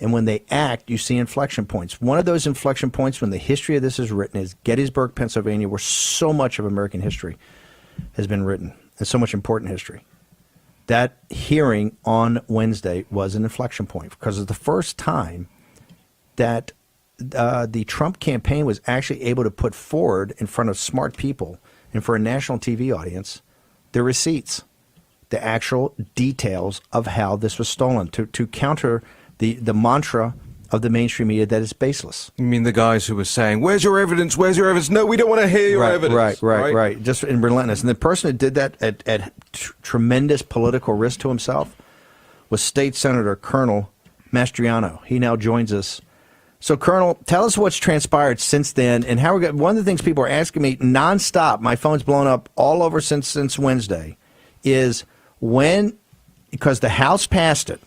And when they act, you see inflection points. One of those inflection points when the history of this is written is Gettysburg, Pennsylvania, where so much of American history has been written and so much important history. That hearing on Wednesday was an inflection point because it's the first time that the Trump campaign was actually able to put forward in front of smart people and for a national TV audience the receipts, the actual details of how this was stolen to counter the mantra of the mainstream media that is baseless. You mean the guys who were saying, where's your evidence? Where's your evidence? No, we don't want to hear your evidence. Right. Just in relentless. And the person who did that at tremendous political risk to himself was State Senator Colonel Mastriano. He now joins us. So, Colonel, tell us what's transpired since then and how we're going. One of the things people are asking me nonstop, my phone's blown up all over since Wednesday, is when, because the House passed it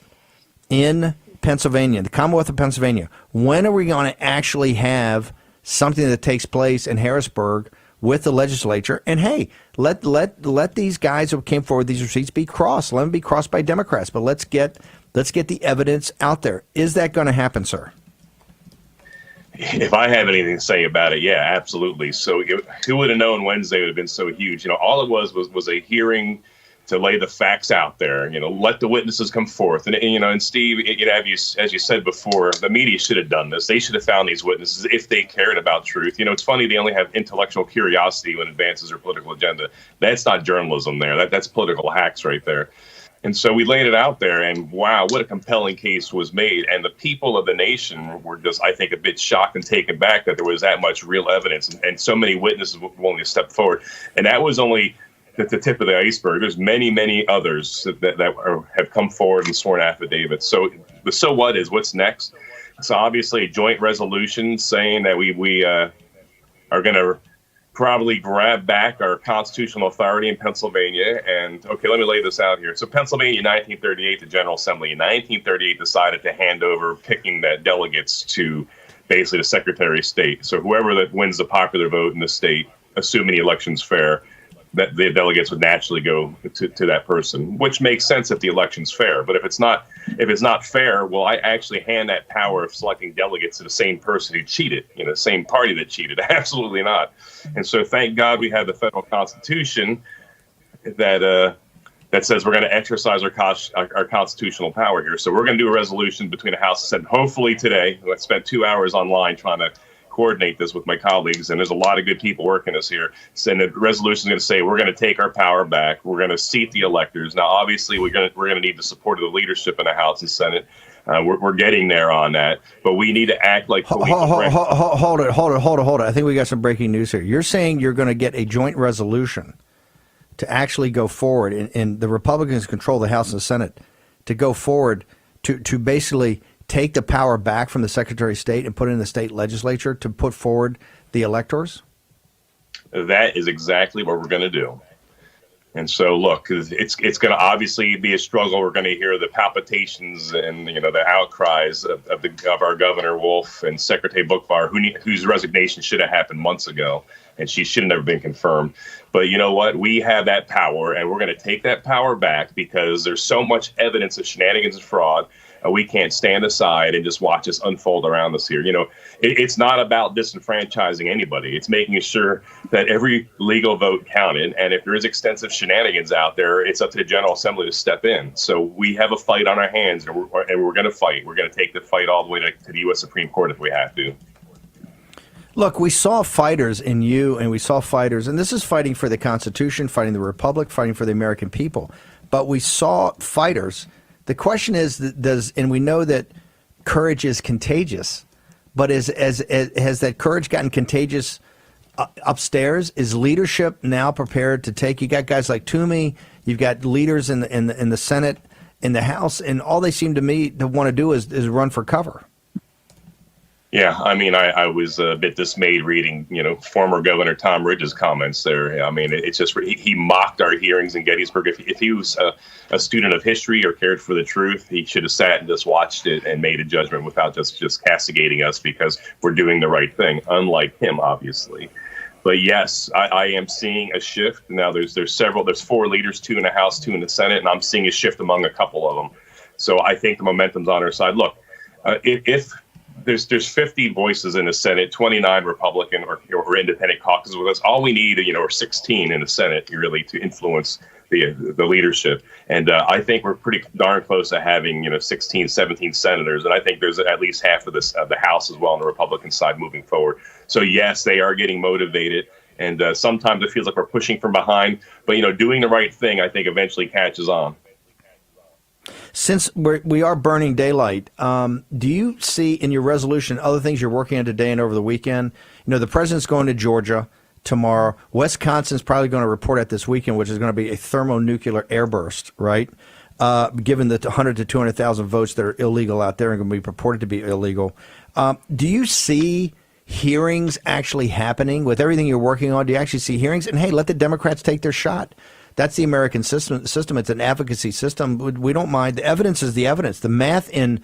in Pennsylvania, the Commonwealth of Pennsylvania, when are we going to actually have something that takes place in Harrisburg with the legislature? And hey, let these guys who came forward these receipts be crossed. Let them be crossed by Democrats, but let's get the evidence out there. Is that going to happen, sir? If I have anything to say about it, yeah, absolutely. So who would have known Wednesday would have been so huge? You know, all it was a hearing to lay the facts out there, you know, let the witnesses come forth. And you know, and Steve, you know, as you said before, the media should have done this. They should have found these witnesses if they cared about truth. You know, it's funny, they only have intellectual curiosity when it advances their political agenda. That's not journalism there. That's political hacks right there. And so we laid it out there, and wow, what a compelling case was made. And the people of the nation were just, I think, a bit shocked and taken back that there was that much real evidence and so many witnesses willing to step forward. And that was only the tip of the iceberg. There's many, many others that have come forward and sworn affidavits. So the so what is what's next? So obviously a joint resolution saying that we are going to probably grab back our constitutional authority in Pennsylvania. And okay, let me lay this out here. So Pennsylvania, 1938, the General Assembly in 1938 decided to hand over picking the delegates to basically the Secretary of State. So whoever that wins the popular vote in the state, assuming the election's fair, that the delegates would naturally go to that person, which makes sense if the election's fair. But if it's not fair, well, I actually hand that power of selecting delegates to the same person who cheated, you know, the same party that cheated. Absolutely not. And so thank God we have the federal constitution that says we're going to exercise our constitutional power here. So we're going to do a resolution between the House and Senate, hopefully today. I spent 2 hours online trying to coordinate this with my colleagues, and there's a lot of good people working this here. And the resolution is going to say we're going to take our power back. We're going to seat the electors. Now, obviously, we're going to need the support of the leadership in the House and Senate. We're getting there on that, but we need to act like hold it. I think we got some breaking news here. You're saying you're going to get a joint resolution to actually go forward, and the Republicans control the House and the Senate, to go forward to basically take the power back from the Secretary of State and put it in the state legislature to put forward the electors? That is exactly what we're going to do. And so, look, it's going to obviously be a struggle. We're going to hear the palpitations and, you know, the outcries of our Governor Wolf and Secretary Bookvar, whose resignation should have happened months ago, and she should have never been confirmed. But you know what? We have that power, and we're going to take that power back because there's so much evidence of shenanigans and fraud. We can't stand aside and just watch this unfold around us here. You know, it's not about disenfranchising anybody. It's making sure that every legal vote counted. And if there is extensive shenanigans out there, it's up to the General Assembly to step in. So we have a fight on our hands, and we're going to fight. We're going to take the fight all the way to the U.S. Supreme Court if we have to. Look, we saw fighters in you, and we saw fighters, and this is fighting for the Constitution, fighting the Republic, fighting for the American people. But we saw fighters. The question is, and we know that courage is contagious, but has that courage gotten contagious upstairs? Is leadership now prepared to take? You got guys like Toomey, you've got leaders in the Senate, in the House, and all they seem to me to want to do is run for cover. Yeah, I mean, I was a bit dismayed reading, you know, former Governor Tom Ridge's comments there. I mean, it's just he mocked our hearings in Gettysburg. If he was a student of history or cared for the truth, he should have sat and just watched it and made a judgment without just castigating us because we're doing the right thing, unlike him, obviously. But yes, I am seeing a shift. Now, there's 4 leaders, 2 in the House, 2 in the Senate, and I'm seeing a shift among a couple of them. So I think the momentum's on our side. Look, if there's 50 voices in the Senate, 29 Republican or independent caucuses with us. All we need, are 16 in the Senate really to influence the leadership. And I think we're pretty darn close to having 16, 17 senators, and I think there's at least half of the House as well on the Republican side moving forward. So yes, they are getting motivated. And sometimes it feels like we're pushing from behind, but doing the right thing, I think, eventually catches on. Since we are burning daylight, do you see in your resolution other things you're working on today and over the weekend? The president's going to Georgia tomorrow. Wisconsin's probably going to report at this weekend, which is going to be a thermonuclear airburst, right? Given the 100 to 200,000 votes that are illegal out there and going to be purported to be illegal. Do you see hearings actually happening with everything you're working on? Do you actually see hearings? And hey, let the Democrats take their shot. That's the American system. It's an advocacy system. We don't mind. The evidence is the evidence. The math in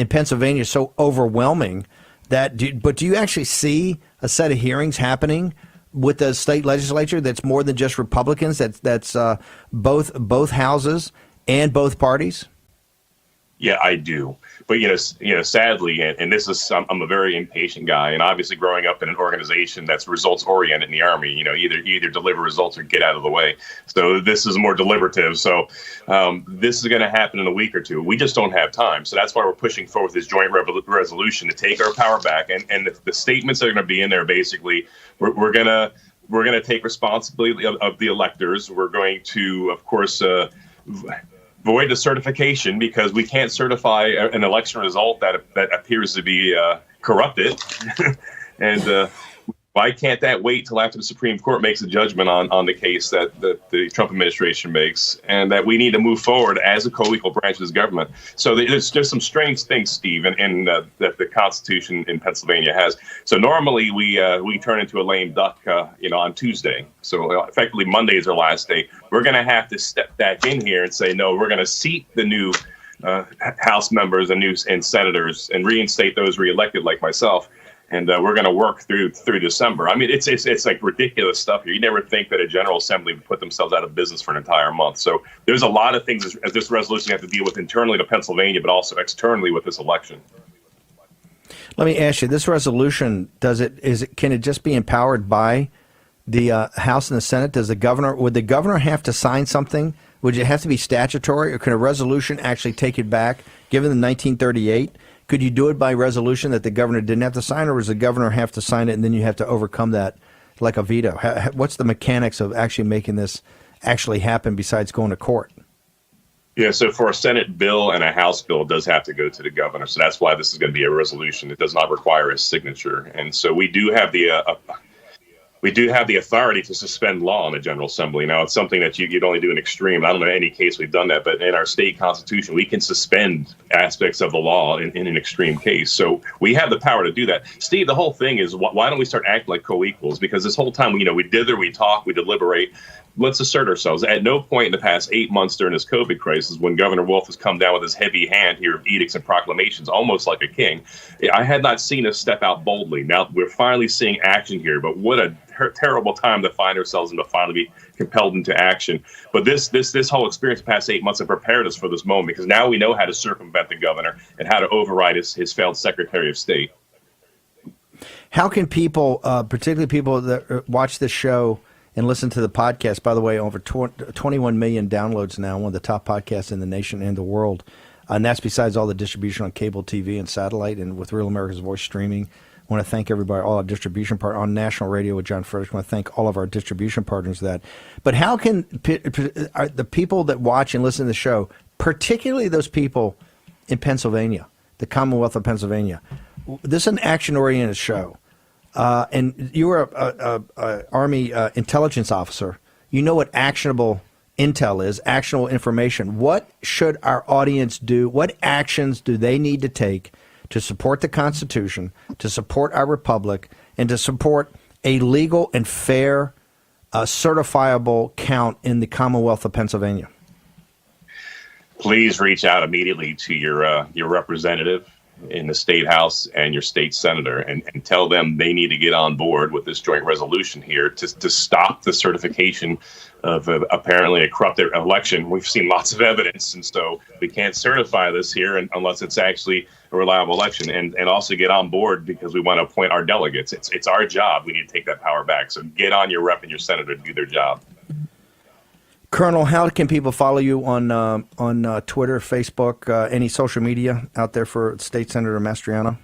Pennsylvania is so overwhelming that. But do you actually see a set of hearings happening with the state legislature that's more than just Republicans? That's both houses and both parties. Yeah, I do. But, sadly, and this is, I'm a very impatient guy. And obviously growing up in an organization that's results oriented in the Army, either deliver results or get out of the way. So this is more deliberative. So this is going to happen in a week or two. We just don't have time. So that's why we're pushing forward this joint resolution to take our power back. And the statements that are going to be in there, basically, we're going to take responsibility of the electors. We're going to, of course, void the certification because we can't certify an election result that appears to be corrupted. And why can't that wait till after the Supreme Court makes a judgment on the case that the Trump administration makes, and that we need to move forward as a co-equal branch of this government? So there's some strange things, Steve, that the Constitution in Pennsylvania has. So normally we turn into a lame duck, on Tuesday. So effectively Monday is our last day. We're going to have to step back in here and say, no, we're going to seat the new House members and senators and reinstate those reelected like myself. And we're going to work through December. I mean, it's like ridiculous stuff here. You never think that a General Assembly would put themselves out of business for an entire month. So there's a lot of things as this resolution have to deal with internally to Pennsylvania, but also externally with this election. Let me ask you: this resolution can it just be empowered by the House and the Senate? Would the governor have to sign something? Would it have to be statutory, or can a resolution actually take it back? Given the 1938. Could you do it by resolution that the governor didn't have to sign, or does the governor have to sign it and then you have to overcome that like a veto? What's the mechanics of actually making this actually happen besides going to court? Yeah, so for a Senate bill and a House bill, it does have to go to the governor. So that's why this is going to be a resolution. It does not require a signature. And so we do have the authority to suspend law in the General Assembly. Now, it's something that you'd only do in extreme. I don't know any case we've done that, but in our state constitution, we can suspend aspects of the law in an extreme case. So we have the power to do that. Steve, the whole thing is, why don't we start acting like co-equals? Because this whole time, we dither, we talk, we deliberate. Let's assert ourselves. At no point in the past 8 months during this COVID crisis, when Governor Wolf has come down with his heavy hand here of edicts and proclamations, almost like a king, I had not seen us step out boldly. Now we're finally seeing action here, but what a terrible time to find ourselves and to finally be compelled into action. But this whole experience the past 8 months have prepared us for this moment, because now we know how to circumvent the governor and how to override his failed Secretary of State. How can people, particularly people that watch this show and listen to the podcast, by the way, over 21 million downloads now, one of the top podcasts in the nation and the world. And that's besides all the distribution on cable TV and satellite and with Real America's Voice streaming. I want to thank everybody, all our distribution partners on national radio with John Frederick. I want to thank all of our distribution partners for that. But how can the people that watch and listen to the show, particularly those people in Pennsylvania, the Commonwealth of Pennsylvania, this is an action-oriented show. And you were a Army intelligence officer. You know what actionable intel is, actionable information. What should our audience do? What actions do they need to take to support the Constitution, to support our republic, and to support a legal and fair, certifiable count in the Commonwealth of Pennsylvania? Please reach out immediately to your representative. in the state house and your state senator, and tell them they need to get on board with this joint resolution here to stop the certification of apparently a corrupted election. We've seen lots of evidence, and so we can't certify this here unless it's actually a reliable election, and also get on board because we want to appoint our delegates. It's our job. We need to take that power back. So get on your rep and your senator to do their job. Colonel, how can people follow you on Twitter, Facebook, any social media out there for State Senator Mastriano?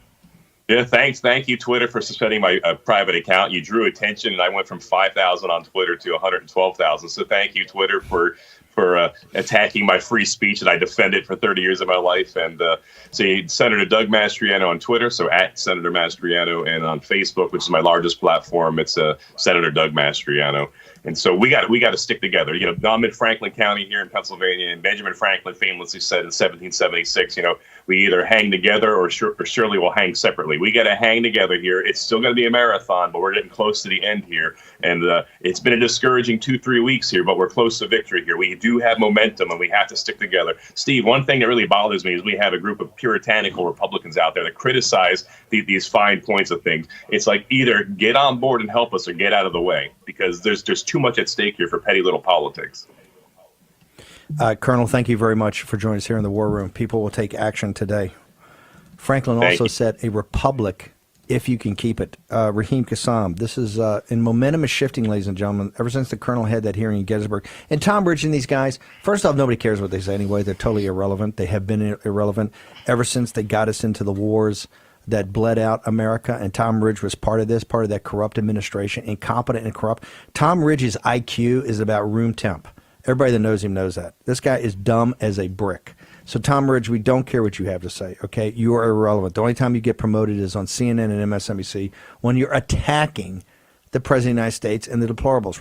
Yeah, thanks. Thank you, Twitter, for suspending my private account. You drew attention, and I went from 5,000 on Twitter to 112,000. So thank you, Twitter, for attacking my free speech that I defended for 30 years of my life. And see Senator Doug Mastriano on Twitter, so at Senator Mastriano, and on Facebook, which is my largest platform, it's Senator Doug Mastriano. And so we got to stick together. You know, I'm in Franklin County here in Pennsylvania, and Benjamin Franklin famously said in 1776, you know, we either hang together or surely we'll hang separately. We got to hang together here. It's still going to be a marathon, but we're getting close to the end here. And it's been a discouraging 2-3 weeks here, but we're close to victory here. We do have momentum, and we have to stick together. Steve, one thing that really bothers me is we have a group of puritanical Republicans out there that criticize these fine points of things. It's like either get on board and help us or get out of the way, because there's just too much at stake here for petty little politics. Colonel, thank you very much for joining us here in the War Room. People will take action today. Franklin also said a republic, if you can keep it. Raheem Kassam, this is, and momentum is shifting, ladies and gentlemen, ever since the Colonel had that hearing in Gettysburg. And Tom Ridge and these guys, first off, nobody cares what they say anyway. They're totally irrelevant. They have been irrelevant ever since they got us into the wars that bled out America, and Tom Ridge was part of this, part of that corrupt administration, incompetent and corrupt. Tom Ridge's IQ is about room temp. Everybody that knows him knows that. This guy is dumb as a brick. So, Tom Ridge, we don't care what you have to say, okay? You are irrelevant. The only time you get promoted is on CNN and MSNBC when you're attacking the President of the United States and the deplorables.